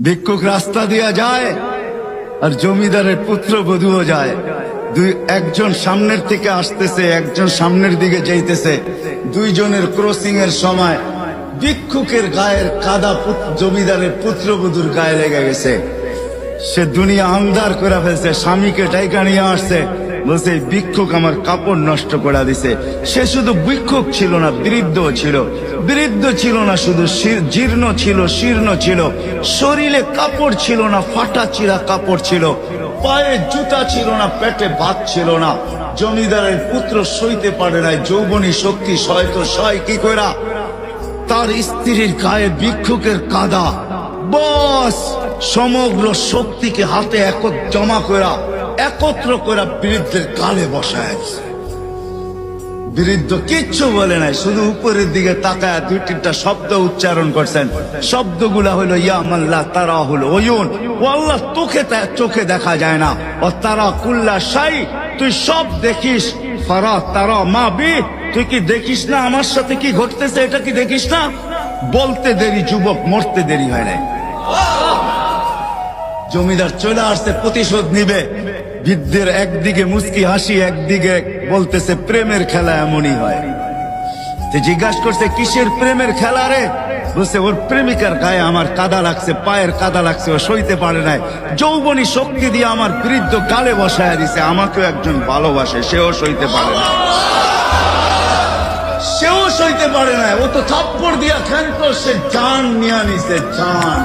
ভিক্ষুক রাস্তা দিয়া যায় আর জমিদারের পুত্রবধূও যায়। একজন সামনের থেকে আসতেছে, একজন সামনের দিকে যাইতেছে। দুইজনের ক্রসিং এর সময় ভিক্ষুকের গায়ের কাদা জমিদারের পুত্রবধূর গায়ে লেগে গেছে। সে দুনিয়া আন্ধার করে ফেলছে, স্বামীকে ডাইকা নিয়ে আসছে, বলছে ভিক্ষুক আমার কাপড় নষ্ট করে দিছে। সে শুধু ভিক্ষুক ছিল না, বৃদ্ধ ছিল। বৃদ্ধ ছিল না শুধু, জীর্ণ ছিল, শীর্ণ ছিল। শরীরে কাপড় ছিল না, ফাটা চিরা কাপড় ছিল। পায়ে জুতা ছিল না, পেটে ভাত ছিল না। জমিদারের পুত্র সইতে পারে নাই, যৌবনী শক্তি সয় তো সয় কি কইরা। তার স্ত্রীর গায়ে ভিক্ষুকের কাদা, বস সমগ্র শক্তিকে হাতে জমা করা, একত্র করা বৃদ্ধের গালে বসায়। বৃদ্ধ কিচ্ছু বলে নাই, শুধু উপরের দিকে তাকায় দুই তিনটা শব্দ উচ্চারণ করছেন। শব্দগুলা হলো ইয়া মাল্লা তারা হলো ওয়ুন, ও আল্লাহ চোখে দেখা যায় না। ও তারা কুল্লা শাই, তুই সব দেখিস। ফারা তারা মা বি, তুই কি দেখিস না আমার সাথে কি ঘটতেছে, এটা কি দেখিস না? বলতে দেরি যুবক, মরতে দেরি হয় নাই। জমিদার চলে আসছে, প্রতিশোধ নিবে। বৃদ্ধের একদিকে মুস্কি হাসি, একদিকে বলতেছে প্রেমের খেলা এমনই হয়। জিজ্ঞাসা করছে কিসের প্রেমের খেলা রে? বলছে ওর প্রেমিকার গায়ে আমার কাদা লাগছে, পায়ের কাদা লাগছে, ও সইতে পারে নাই। যৌবনী শক্তি দিয়ে আমার বৃদ্ধ গালে বসায় দিছে। আমাকেও একজন ভালোবাসে, সেও সইতে পারে না, সেও সইতে পারে না। ও তো থাপ্পড় দিয়া খেলতো, সে জান নিয়ে নিছে, জান।